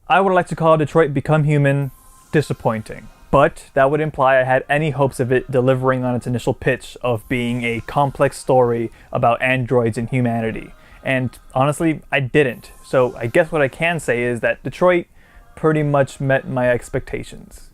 I would like to call Detroit Become Human disappointing. But that would imply I had any hopes of it delivering on its initial pitch of being a complex story about androids and humanity. And honestly, I didn't. So I guess what I can say is that Detroit pretty much met my expectations.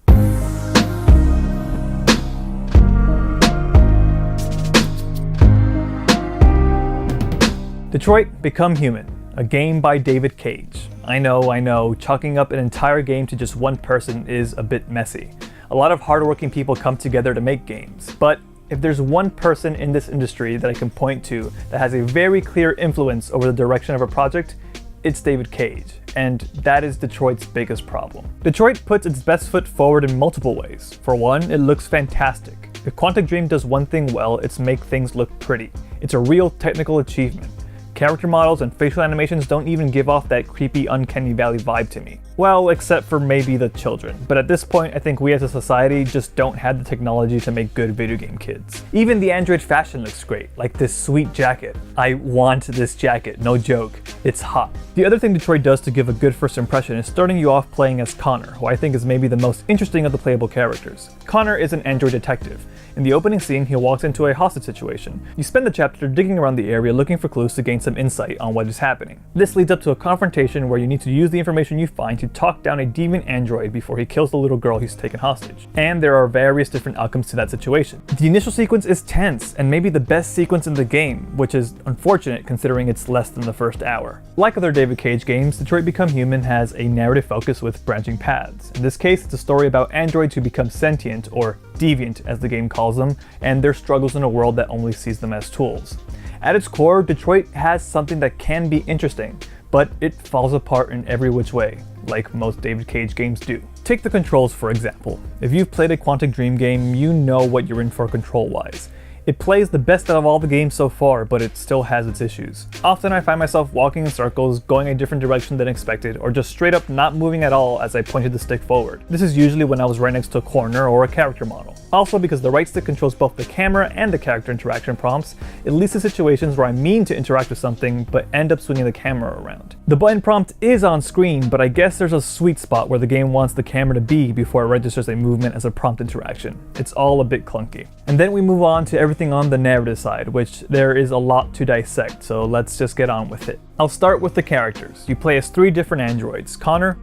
Detroit Become Human, a game by David Cage. I know, chalking up an entire game to just one person is a bit messy. A lot of hardworking people come together to make games, but if there's one person in this industry that I can point to that has a very clear influence over the direction of a project, it's David Cage, and that is Detroit's biggest problem. Detroit puts its best foot forward in multiple ways. For one, it looks fantastic. If Quantic Dream does one thing well, it's make things look pretty. It's a real technical achievement. Character models and facial animations don't even give off that creepy Uncanny Valley vibe to me. Well, except for maybe the children. But at this point, I think we as a society just don't have the technology to make good video game kids. Even the android fashion looks great, like this sweet jacket. I want this jacket, no joke. It's hot. The other thing Detroit does to give a good first impression is starting you off playing as Connor, who I think is maybe the most interesting of the playable characters. Connor is an android detective. In the opening scene, he walks into a hostage situation. You spend the chapter digging around the area looking for clues to gain some insight on what is happening. This leads up to a confrontation where you need to use the information you find to talk down a deviant android before he kills the little girl he's taken hostage. And there are various different outcomes to that situation. The initial sequence is tense, and maybe the best sequence in the game, which is unfortunate considering it's less than the first hour. Like other David Cage games, Detroit Become Human has a narrative focus with branching paths. In this case, it's a story about androids who become sentient, or deviant as the game calls them, and their struggles in a world that only sees them as tools. At its core, Detroit has something that can be interesting, but it falls apart in every which way, like most David Cage games do. Take the controls for example. If you've played a Quantic Dream game, you know what you're in for control-wise. It plays the best out of all the games so far, but it still has its issues. Often I find myself walking in circles, going a different direction than expected, or just straight up not moving at all as I pointed the stick forward. This is usually when I was right next to a corner or a character model. Also, because the right stick controls both the camera and the character interaction prompts, it leads to situations where I mean to interact with something, but end up swinging the camera around. The button prompt is on screen, but I guess there's a sweet spot where the game wants the camera to be before it registers a movement as a prompt interaction. It's all a bit clunky. And then we move on to everything on the narrative side, which there is a lot to dissect, so let's just get on with it. I'll start with the characters. You play as 3 different androids, Connor,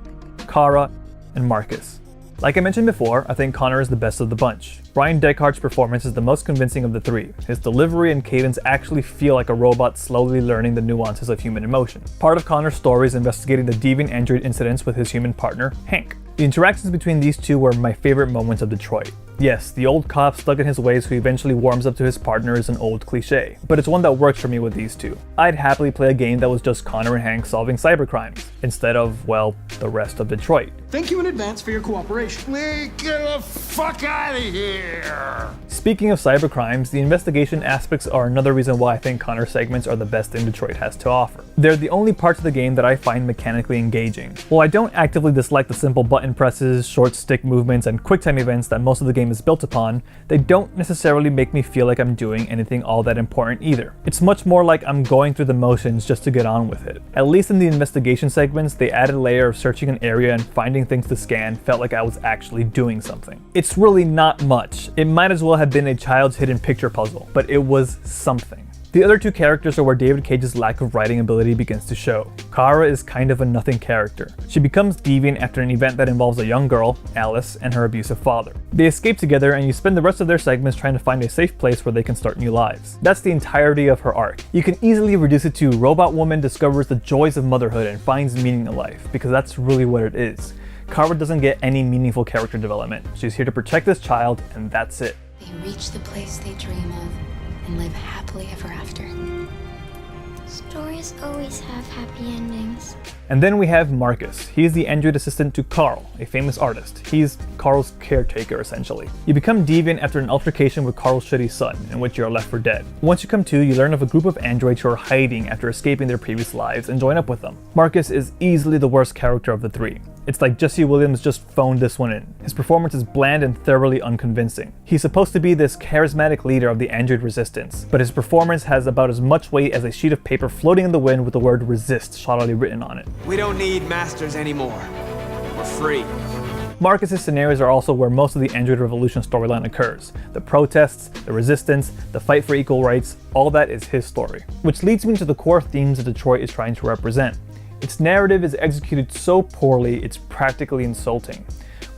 Kara, and Marcus. Like I mentioned before, I think Connor is the best of the bunch. Brian Deckhart's performance is the most convincing of the 3. His delivery and cadence actually feel like a robot slowly learning the nuances of human emotion. Part of Connor's story is investigating the deviant android incidents with his human partner, Hank. The interactions between these two were my favorite moments of Detroit. Yes, the old cop stuck in his ways who eventually warms up to his partner is an old cliche, but it's one that works for me with these two. I'd happily play a game that was just Connor and Hank solving cybercrimes, instead of, well, the rest of Detroit. Thank you in advance for your cooperation. Get the fuck out of here! Speaking of cybercrimes, the investigation aspects are another reason why I think Connor segments are the best thing Detroit has to offer. They're the only parts of the game that I find mechanically engaging. While I don't actively dislike the simple button presses, short stick movements, and quicktime events that most of the game is built upon, they don't necessarily make me feel like I'm doing anything all that important either. It's much more like I'm going through the motions just to get on with it. At least in the investigation segments, they added a layer of searching an area and finding things to scan felt like I was actually doing something. It's really not much. It might as well have been a child's hidden picture puzzle, but it was something. The other 2 characters are where David Cage's lack of writing ability begins to show. Kara is kind of a nothing character. She becomes deviant after an event that involves a young girl, Alice, and her abusive father. They escape together and you spend the rest of their segments trying to find a safe place where they can start new lives. That's the entirety of her arc. You can easily reduce it to Robot Woman discovers the joys of motherhood and finds meaning in life, because that's really what it is. Kara doesn't get any meaningful character development. She's here to protect this child, and that's it. They reach the place they dream of and live happily ever after. Stories always have happy endings. And then we have Marcus. He's the android assistant to Carl, a famous artist. He's Carl's caretaker, essentially. You become deviant after an altercation with Carl's shitty son, in which you are left for dead. Once you come to, you learn of a group of androids who are hiding after escaping their previous lives and join up with them. Marcus is easily the worst character of the 3. It's like Jesse Williams just phoned this one in. His performance is bland and thoroughly unconvincing. He's supposed to be this charismatic leader of the android resistance, but his performance has about as much weight as a sheet of paper floating in the wind with the word resist solidly written on it. We don't need masters anymore. We're free. Marcus's scenarios are also where most of the Android Revolution storyline occurs. The protests, the resistance, the fight for equal rights, all that is his story. Which leads me to the core themes that Detroit is trying to represent. Its narrative is executed so poorly, it's practically insulting.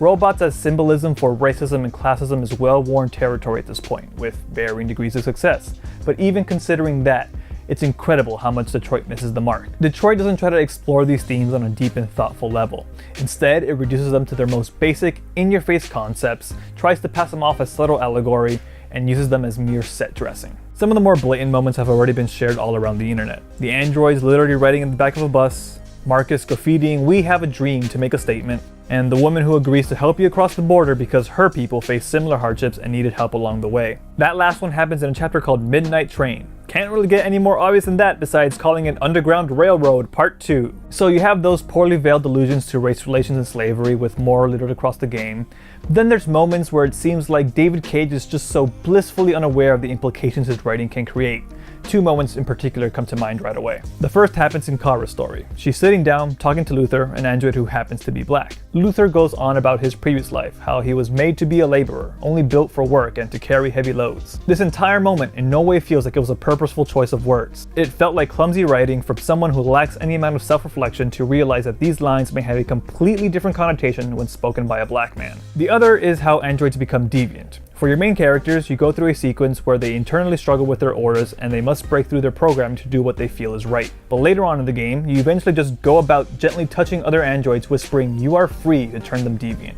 Robots as symbolism for racism and classism is well-worn territory at this point, with varying degrees of success. But even considering that, it's incredible how much Detroit misses the mark. Detroit doesn't try to explore these themes on a deep and thoughtful level. Instead, it reduces them to their most basic, in-your-face concepts, tries to pass them off as subtle allegory, and uses them as mere set dressing. Some of the more blatant moments have already been shared all around the internet. The androids literally riding in the back of a bus, Marcus graffitiing "We have a dream" to make a statement, and the woman who agrees to help you across the border because her people faced similar hardships and needed help along the way. That last one happens in a chapter called Midnight Train. Can't really get any more obvious than that besides calling it Underground Railroad Part 2. So you have those poorly veiled allusions to race relations and slavery with more littered across the game. Then there's moments where it seems like David Cage is just so blissfully unaware of the implications his writing can create. Two moments in particular come to mind right away. The first happens in Kara's story. She's sitting down, talking to Luther, an android who happens to be black. Luther goes on about his previous life, how he was made to be a laborer, only built for work and to carry heavy loads. This entire moment in no way feels like it was a purposeful choice of words. It felt like clumsy writing from someone who lacks any amount of self-reflection to realize that these lines may have a completely different connotation when spoken by a black man. The other is how androids become deviant. For your main characters, you go through a sequence where they internally struggle with their orders and they must break through their programming to do what they feel is right. But later on in the game, you eventually just go about gently touching other androids, whispering "you are free" to turn them deviant.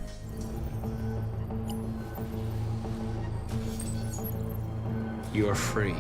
You are free.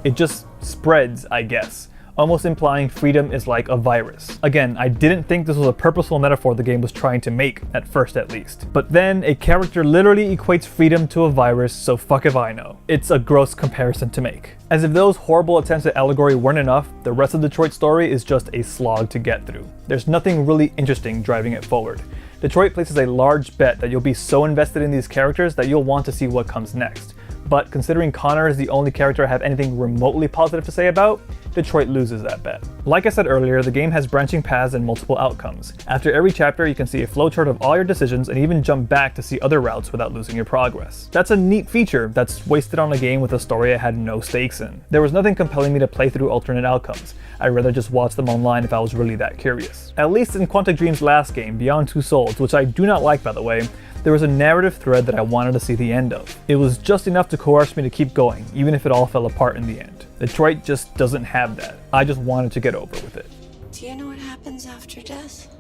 It just spreads, I guess, almost implying freedom is like a virus. Again, I didn't think this was a purposeful metaphor the game was trying to make, at first at least. But then, a character literally equates freedom to a virus, so fuck if I know. It's a gross comparison to make. As if those horrible attempts at allegory weren't enough, the rest of Detroit's story is just a slog to get through. There's nothing really interesting driving it forward. Detroit places a large bet that you'll be so invested in these characters that you'll want to see what comes next. But considering Connor is the only character I have anything remotely positive to say about, Detroit loses that bet. Like I said earlier, the game has branching paths and multiple outcomes. After every chapter, you can see a flowchart of all your decisions and even jump back to see other routes without losing your progress. That's a neat feature that's wasted on a game with a story I had no stakes in. There was nothing compelling me to play through alternate outcomes. I'd rather just watch them online if I was really that curious. At least in Quantic Dream's last game, Beyond Two Souls, which I do not like by the way, there was a narrative thread that I wanted to see the end of. It was just enough to coerce me to keep going, even if it all fell apart in the end. Detroit just doesn't have that. I just wanted to get over with it. Do you know what happens after death?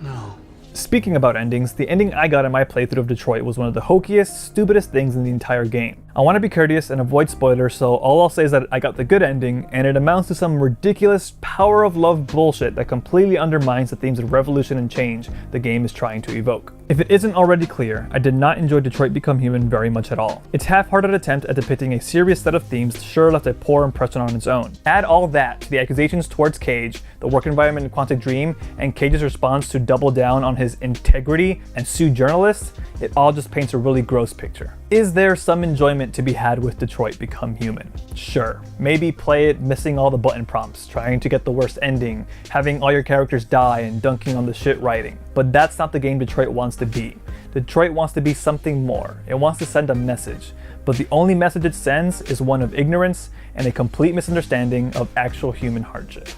No. Speaking about endings, the ending I got in my playthrough of Detroit was one of the hokiest, stupidest things in the entire game. I want to be courteous and avoid spoilers, so all I'll say is that I got the good ending, and it amounts to some ridiculous power of love bullshit that completely undermines the themes of revolution and change the game is trying to evoke. If it isn't already clear, I did not enjoy Detroit Become Human very much at all. Its half-hearted attempt at depicting a serious set of themes sure left a poor impression on its own. Add all that to the accusations towards Cage, the work environment in Quantic Dream, and Cage's response to double down on his integrity and sue journalists, it all just paints a really gross picture. Is there some enjoyment to be had with Detroit Become Human? Sure. Maybe play it missing all the button prompts, trying to get the worst ending, having all your characters die and dunking on the shit writing. But that's not the game Detroit wants to be. Detroit wants to be something more. It wants to send a message. But the only message it sends is one of ignorance and a complete misunderstanding of actual human hardship.